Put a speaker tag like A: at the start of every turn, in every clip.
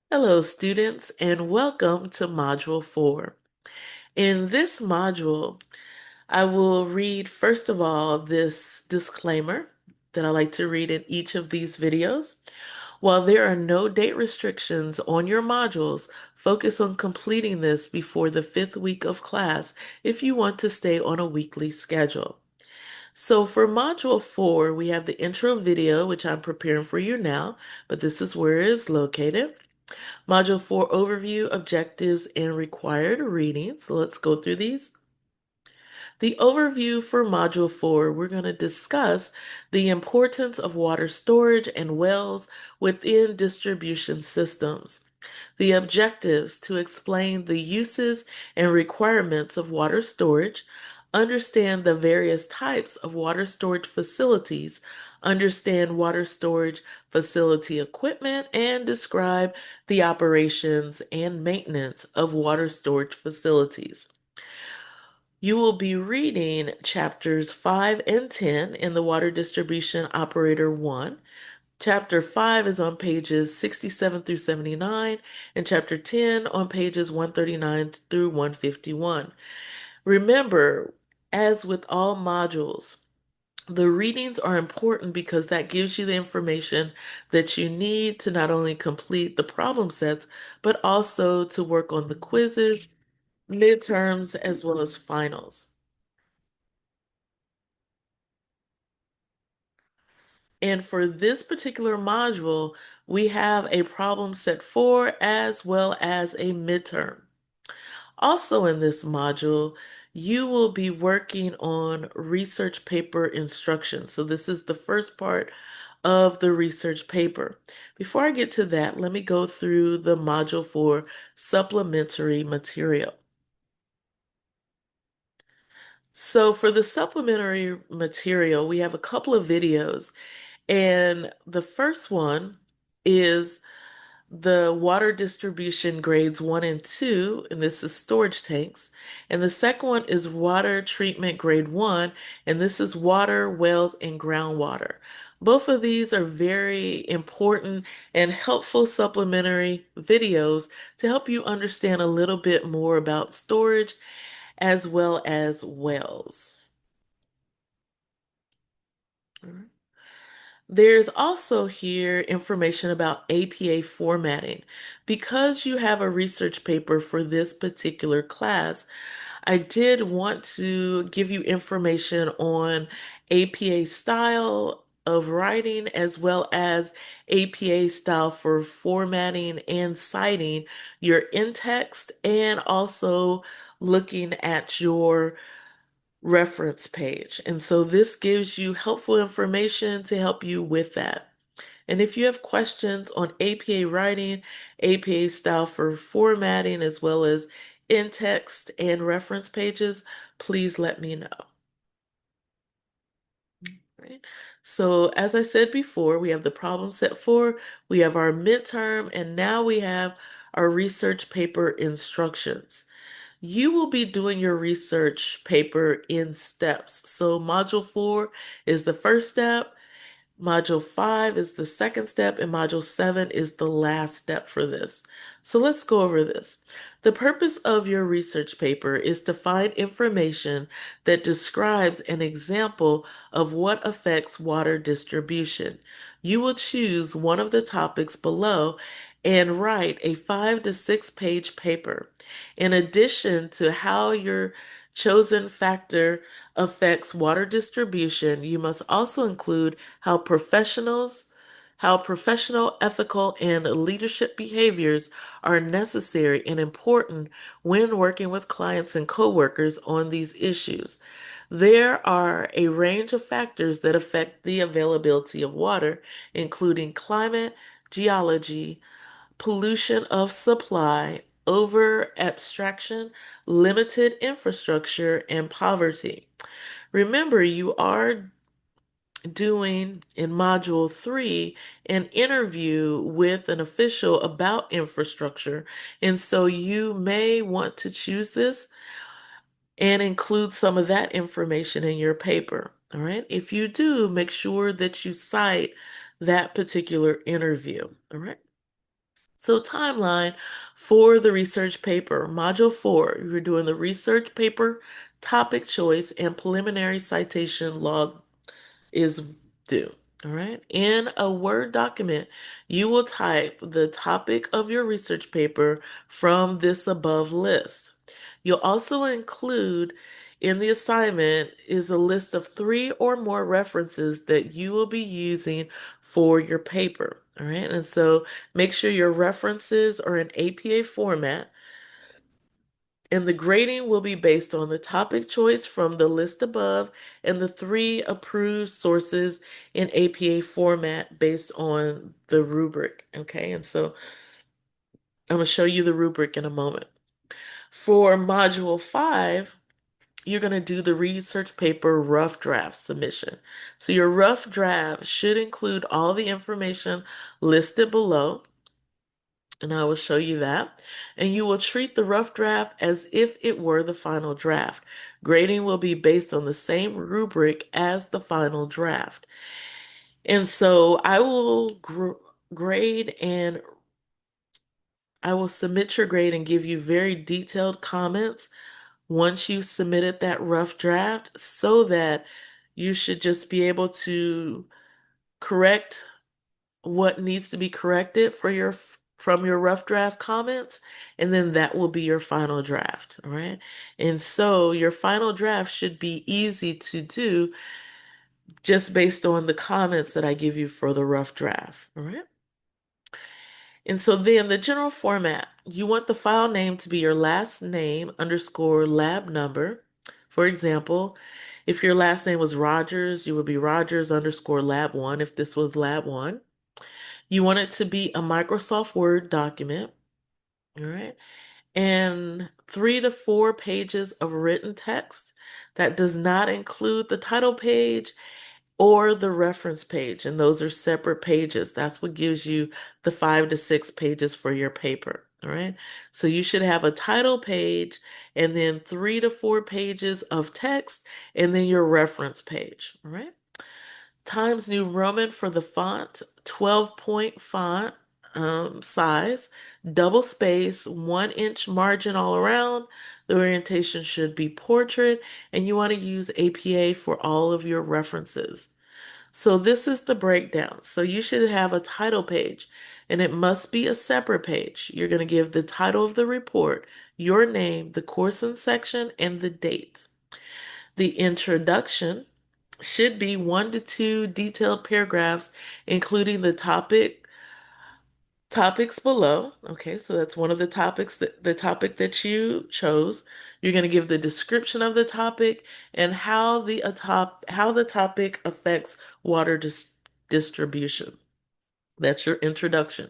A: Hello, students, and welcome to Module 4. In this module, I will read, first of all, this disclaimer that I like to read in each of these videos. While there are no date restrictions on your modules, focus on completing this before the fifth week of class if you want to stay on a weekly schedule. So for Module 4, we have the intro video, which I'm preparing for you now, but this is where it is located. Module 4 overview, objectives, and required reading. So let's go through these. The overview for Module 4, we're going to discuss the importance of water storage and wells within distribution systems. The objectives to explain the uses and requirements of water storage, understand the various types of water storage facilities, understand water storage facility equipment, and describe the operations and maintenance of water storage facilities. You will be reading chapters 5 and 10 in the Water Distribution Operator 1. Chapter 5 is on pages 67 through 79, and Chapter 10 on pages 139 through 151. Remember, as with all modules, the readings are important because that gives you the information that you need to not only complete the problem sets, but also to work on the quizzes, midterms, as well as finals. And for this particular module, we have a problem set 4 as well as a midterm. Also in this module, you will be working on research paper instructions. So this is the first part of the research paper. Before I get to that, let me go through the module for supplementary material. So for the supplementary material, we have a couple of videos, and the first one is the water distribution grades 1 and 2, and this is storage tanks. And the second one is water treatment grade 1, and this is water, wells, and groundwater. Both of these are very important and helpful supplementary videos to help you understand a little bit more about storage as well as wells. All right. There's also here information about APA formatting. Because you have a research paper for this particular class, I did want to give you information on APA style of writing as well as APA style for formatting and citing your in-text and also looking at your reference page. And so this gives you helpful information to help you with that. And if you have questions on APA writing, APA style for formatting, as well as in-text and reference pages, please let me know. Right? So as I said before, we have the problem set 4, we have our midterm, and now we have our research paper instructions. You will be doing your research paper in steps. So Module 4 is the first step, Module 5 is the second step, and Module 7 is the last step for this. So let's go over this. The purpose of your research paper is to find information that describes an example of what affects water distribution. You will choose one of the topics below and write a 5 to 6 page paper. In addition to how your chosen factor affects water distribution, you must also include how professional, ethical, and leadership behaviors are necessary and important when working with clients and coworkers on these issues. There are a range of factors that affect the availability of water, including climate, geology, pollution of supply, over abstraction, limited infrastructure, and poverty. Remember, you are doing in Module 3 an interview with an official about infrastructure, and so you may want to choose this and include some of that information in your paper. All right. If you do, make sure that you cite that particular interview. All right. So timeline for the research paper. Module 4, you're doing the research paper, topic choice, and preliminary citation log is due. All right. In a Word document, you will type the topic of your research paper from this above list. You'll also include in the assignment is a list of 3 or more references that you will be using for your paper. All right. And so make sure your references are in APA format, and the grading will be based on the topic choice from the list above and the 3 approved sources in APA format based on the rubric. Okay, and so I'm going to show you the rubric in a moment. For Module 5, you're going to do the research paper rough draft submission. So your rough draft should include all the information listed below, and I will show you that. And you will treat the rough draft as if it were the final draft. Grading will be based on the same rubric as the final draft. And so I will grade and I will submit your grade and give you very detailed comments once you've submitted that rough draft so that you should just be able to correct what needs to be corrected for your from your rough draft comments, and then that will be your final draft. All right. And so your final draft should be easy to do just based on the comments that I give you for the rough draft. All right. And so then the general format, you want the file name to be your last name underscore lab number. For example, if your last name was Rogers, you would be Rogers underscore lab one if this was lab one. You want it to be a Microsoft Word document, all right? And 3 to 4 pages of written text that does not include the title page or the reference page, and those are separate pages. That's what gives you the 5 to 6 pages for your paper, all right? So you should have a title page and then 3 to 4 pages of text and then your reference page, all right? Times New Roman for the font, 12-point font size, double space, 1 inch margin all around. The orientation should be portrait, and you want to use APA for all of your references. So this is the breakdown. So you should have a title page, and it must be a separate page. You're going to give the title of the report, your name, the course and section, and the date. The introduction should be 1 to 2 detailed paragraphs, including the topics below. Okay, so that's one of the topics that the topic that you chose. You're going to give the description of the topic and how the topic affects water distribution. That's your introduction.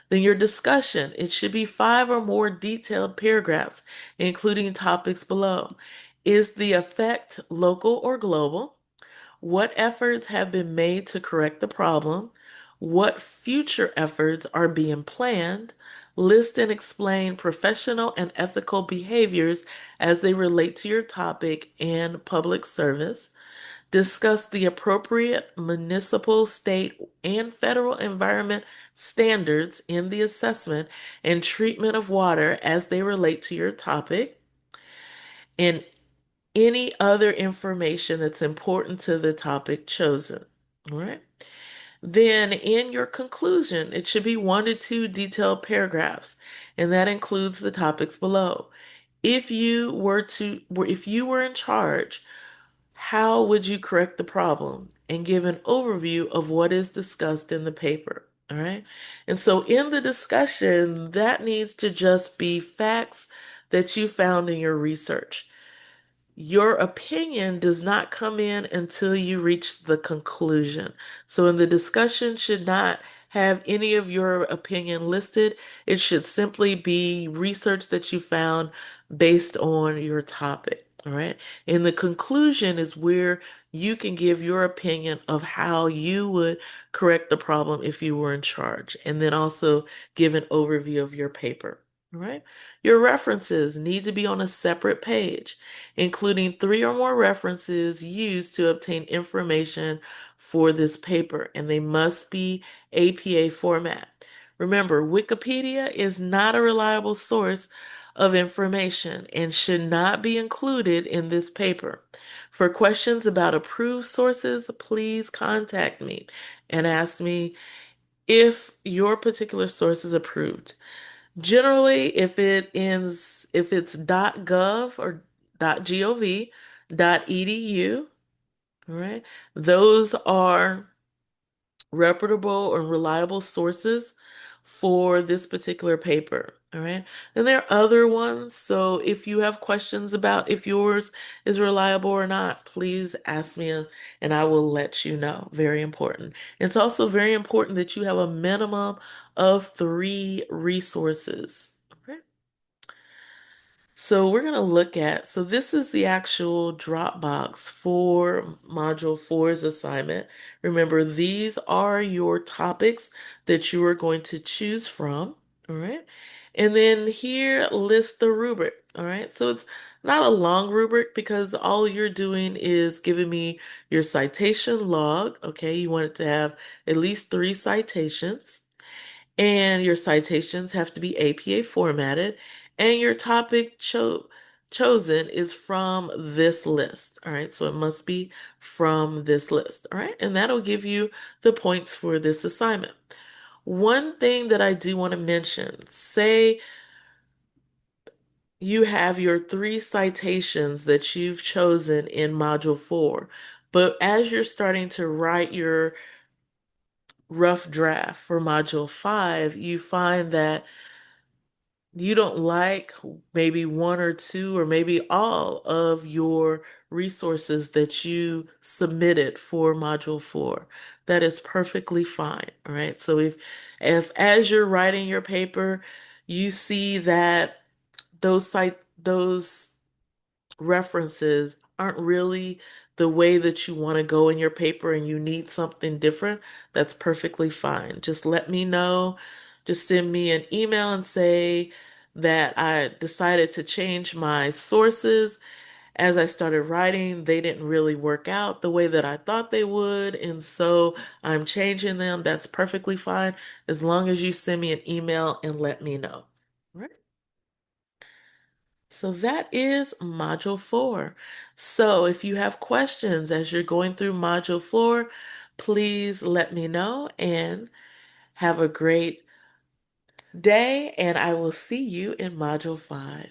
A: Then your discussion, it should be 5 or more detailed paragraphs, including topics below. Is the effect local or global? What efforts have been made to correct the problem? What future efforts are being planned? List and explain professional and ethical behaviors as they relate to your topic and public service. Discuss the appropriate municipal, state, and federal environment standards in the assessment and treatment of water as they relate to your topic. And any other information that's important to the topic chosen. All right. Then in your conclusion, it should be 1 to 2 detailed paragraphs, and that includes the topics below. If you were in charge, how would you correct the problem and give an overview of what is discussed in the paper? All right. And so in the discussion, that needs to just be facts that you found in your research. Your opinion does not come in until you reach the conclusion. So, in the discussion, should not have any of your opinion listed. It should simply be research that you found based on your topic. All right. And the conclusion is where you can give your opinion of how you would correct the problem if you were in charge, and then also give an overview of your paper. All right. Your references need to be on a separate page, including 3 or more references used to obtain information for this paper, and they must be APA format. Remember, Wikipedia is not a reliable source of information and should not be included in this paper. For questions about approved sources, please contact me and ask me if your particular source is approved. Generally, if it's .gov or .gov, .edu, all right, those are reputable and reliable sources for this particular paper. All right. And there are other ones. So if you have questions about if yours is reliable or not, please ask me and I will let you know. Very important. It's also very important that you have a minimum of 3 resources. Okay. So we're going to look at, so this is the actual Dropbox for Module 4's assignment. Remember, these are your topics that you are going to choose from, all right? And then here list the rubric, all right? So it's not a long rubric because all you're doing is giving me your citation log, okay? You want it to have at least 3 citations. And your citations have to be APA formatted, and your topic chosen is from this list. All right, so it must be from this list. All right, and that'll give you the points for this assignment. One thing that I do want to mention, say you have your 3 citations that you've chosen in Module 4, but as you're starting to write your rough draft for Module 5, you find that you don't like maybe 1 or 2 or maybe all of your resources that you submitted for Module 4. That is perfectly fine. All right. So if as you're writing your paper, you see that those references aren't really the way that you want to go in your paper and you need something different, that's perfectly fine. Just let me know. Just send me an email and say that I decided to change my sources. As I started writing, they didn't really work out the way that I thought they would, and so I'm changing them. That's perfectly fine as long as you send me an email and let me know. Right? So that is Module 4. So if you have questions as you're going through Module 4, please let me know and have a great day, and I will see you in Module 5.